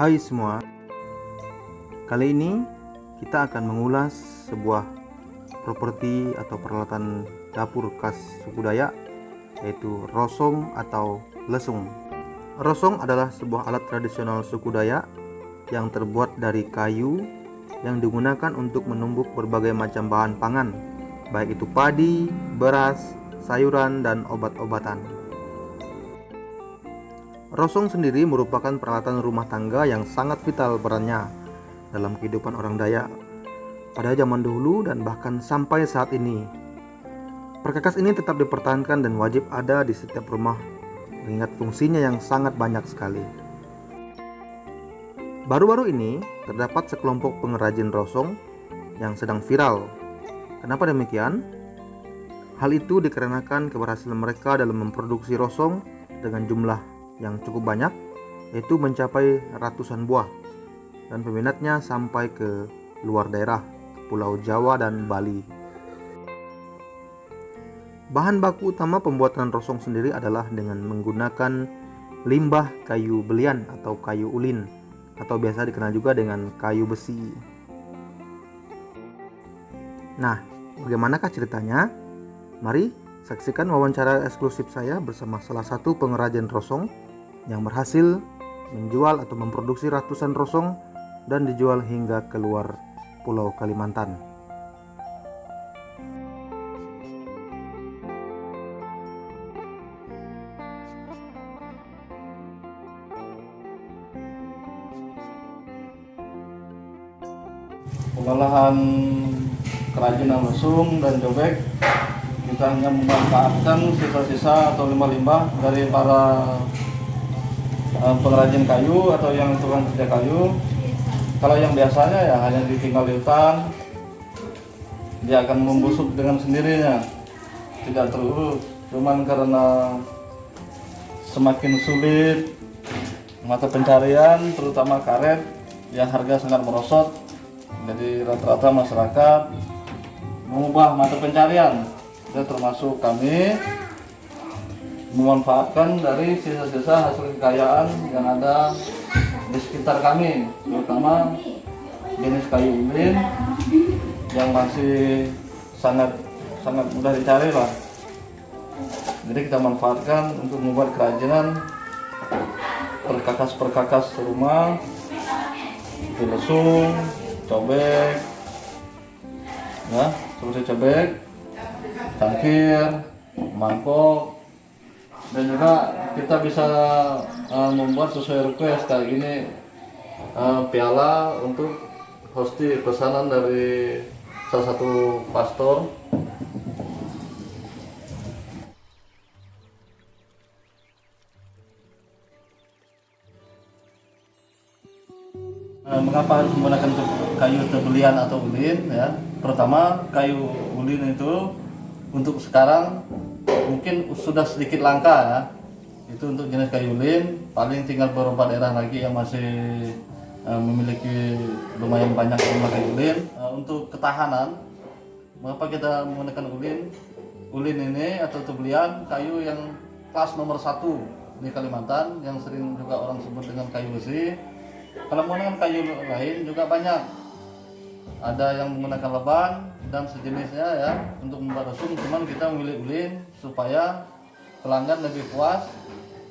Hai semua, kali ini kita akan mengulas sebuah properti atau peralatan dapur khas suku Dayak, yaitu rosong atau lesung. Rosong adalah sebuah alat tradisional suku Dayak yang terbuat dari kayu yang digunakan untuk menumbuk berbagai macam bahan pangan, baik itu padi, beras, sayuran, dan obat-obatan. Rosong sendiri merupakan peralatan rumah tangga yang sangat vital perannya dalam kehidupan orang Dayak pada zaman dahulu dan bahkan sampai saat ini. Perkakas ini tetap dipertahankan dan wajib ada di setiap rumah mengingat fungsinya yang sangat banyak sekali. Baru-baru ini terdapat sekelompok pengrajin rosong yang sedang viral. Kenapa demikian? Hal itu dikarenakan keberhasilan mereka dalam memproduksi rosong dengan jumlah yang cukup banyak, yaitu mencapai ratusan buah, dan peminatnya sampai ke luar daerah, Pulau Jawa dan Bali. Bahan baku utama pembuatan rosong sendiri adalah dengan menggunakan limbah kayu belian atau kayu ulin, atau biasa dikenal juga dengan kayu besi. Nah, bagaimanakah ceritanya? Mari saksikan wawancara eksklusif saya bersama salah satu pengrajin rosong yang berhasil menjual atau memproduksi ratusan rosong dan dijual hingga keluar Pulau Kalimantan. Pengolahan kerajinan lesung dan cobek, kita hanya memanfaatkan sisa-sisa atau limbah-limbah dari para pengrajin kayu atau yang tukang kerja kayu. Kalau yang biasanya ya hanya ditinggal di hutan, dia akan membusuk dengan sendirinya, tidak terurus. Cuman karena semakin sulit mata pencarian, terutama karet yang harga sangat merosot, jadi rata-rata masyarakat mengubah mata pencarian, dan termasuk kami memanfaatkan dari sisa-sisa hasil kekayaan yang ada di sekitar kami, terutama jenis kayu ulin yang masih sangat mudah dicari lah. Jadi kita manfaatkan untuk membuat kerajinan perkakas rumah, lesung, cobek, ya, seperti cobek, cangkir, mangkok. Dan juga kita bisa membuat sesuai request. Kali ini piala untuk hosting pesanan dari salah satu pastor. Mengapa harus menggunakan kayu tebelian atau ulin? Ya, pertama kayu ulin itu untuk sekarang mungkin sudah sedikit langka ya. Itu untuk jenis kayu ulin, paling tinggal beberapa daerah lagi yang masih memiliki lumayan banyak jumlah kayu ulin. Untuk ketahanan, mengapa kita menggunakan ulin? Ulin ini atau tebelian kayu yang kelas nomor 1 di Kalimantan, yang sering juga orang sebut dengan kayu besi. Kalau menggunakan kayu lain juga banyak. Ada yang menggunakan leban dan sejenisnya ya untuk membuat rosong, cuman kita memilih ulin supaya pelanggan lebih puas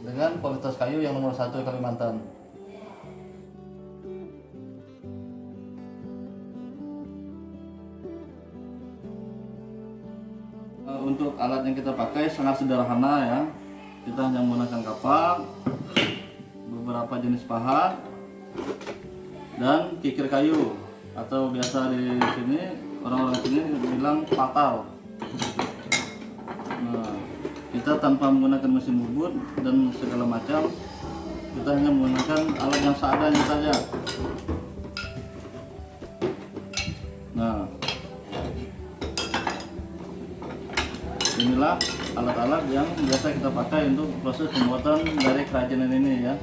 dengan kualitas kayu yang nomor 1 Kalimantan. Untuk alat yang kita pakai sangat sederhana ya. Kita hanya menggunakan kapak, beberapa jenis pahat, dan kikir kayu, atau biasa di sini orang-orang sini bilang patal. Nah, kita tanpa menggunakan mesin bubut dan segala macam, kita hanya menggunakan alat yang seadanya saja. Nah, inilah alat-alat yang biasa kita pakai untuk proses pembuatan dari kerajinan ini ya.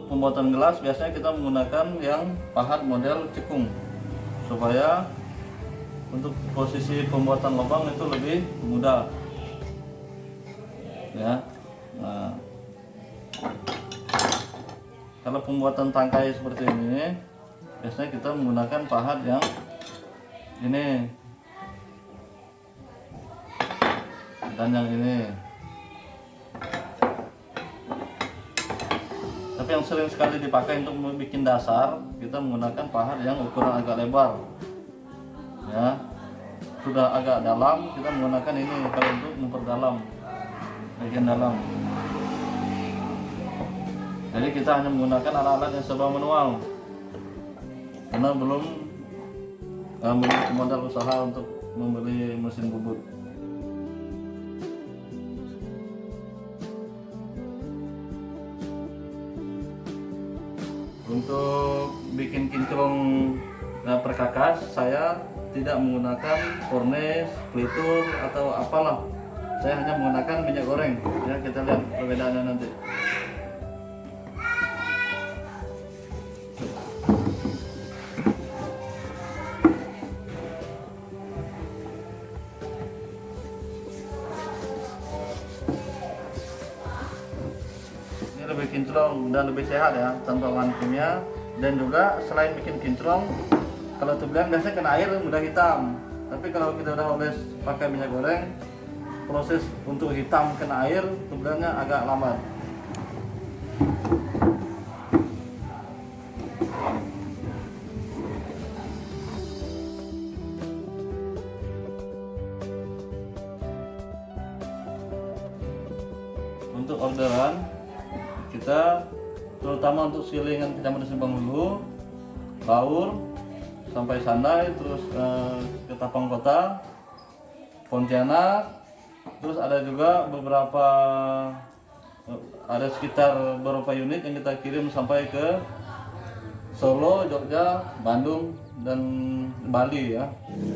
Pembuatan gelas biasanya kita menggunakan yang pahat model cekung, supaya untuk posisi pembuatan lubang itu lebih mudah. ya. Nah, kalau pembuatan tangkai seperti ini biasanya kita menggunakan pahat yang ini dan yang ini. Tapi yang sering sekali dipakai untuk membuat dasar, kita menggunakan pahat yang ukuran agak lebar ya. Sudah agak dalam, kita menggunakan ini kalau untuk memperdalam bagian dalam. Jadi kita hanya menggunakan alat-alat yang serba manual karena belum memiliki modal usaha untuk membeli mesin bubut. Untuk bikin kinclong perkakas, saya tidak menggunakan furnace, pelitur atau apalah. Saya hanya menggunakan minyak goreng. Ya, kita lihat perbedaannya nanti. Ini lebih kinclong dan lebih sehat ya, tanpa bahan kimia. Dan juga selain bikin kinclong, kalau tebelan biasanya kena air mudah hitam. Tapi kalau kita udah oles pakai minyak goreng, proses untuk hitam kena air tebelannya agak lambat. Untuk orderan kita terutama untuk silingan Kecamatan Simpang Hulu, Baur sampai Sandai, terus ke Tapang Kota, Pontianak, terus ada juga beberapa, ada sekitar beberapa unit yang kita kirim sampai ke Solo, Jogja, Bandung, dan Bali ya.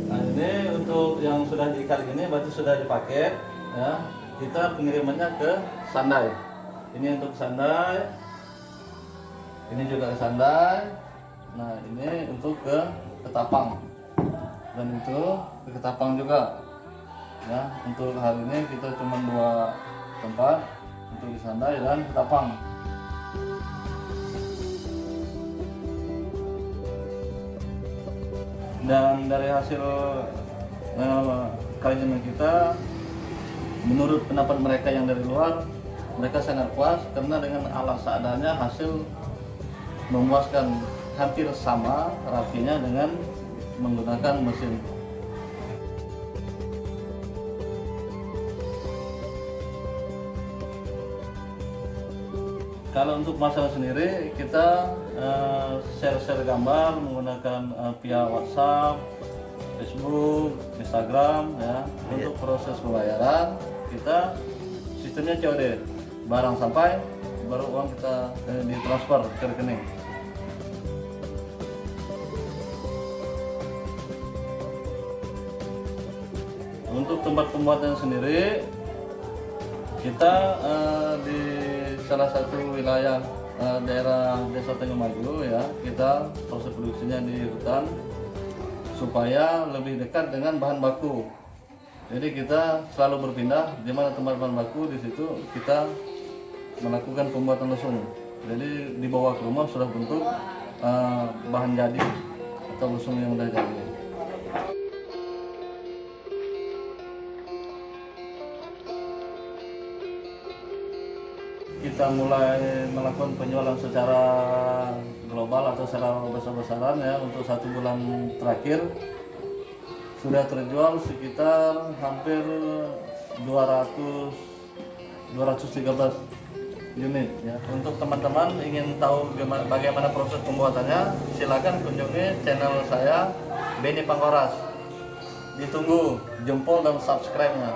Nah ini untuk yang sudah diikat ini berarti sudah dipakai ya. Kita pengirimannya ke Sandai. Ini untuk Sandai, ini juga ke Sandai. Nah ini untuk ke Ketapang, dan itu ke Ketapang juga ya. Untuk hari ini kita cuma 2 tempat, untuk di Sandai dan Ketapang. Dan dari hasil kajian kita, menurut pendapat mereka yang dari luar, mereka sangat puas karena dengan alat seadanya hasil memuaskan, hampir sama rapinya dengan menggunakan mesin. Kalau untuk masalah sendiri, kita share-share gambar menggunakan via WhatsApp, Facebook, Instagram ya. Untuk proses pembayaran kita sistemnya COD, barang sampai baru uang kita ditransfer ke rekening. Untuk tempat pembuatan sendiri, kita di salah satu wilayah daerah Desa Tanjung Maju ya, kita proses produksinya di hutan supaya lebih dekat dengan bahan baku. Jadi kita selalu berpindah di mana tempat bahan baku, di situ kita melakukan pembuatan lesung. Jadi dibawa ke rumah sudah bentuk bahan jadi atau lesung yang sudah jadi. Kita mulai melakukan penjualan secara global atau secara besar-besaran ya. Untuk 1 bulan terakhir sudah terjual sekitar hampir 213 unit ya. Untuk teman-teman ingin tahu bagaimana proses pembuatannya, silakan kunjungi channel saya Benny Panggoras. Ditunggu jempol dan subscribe-nya.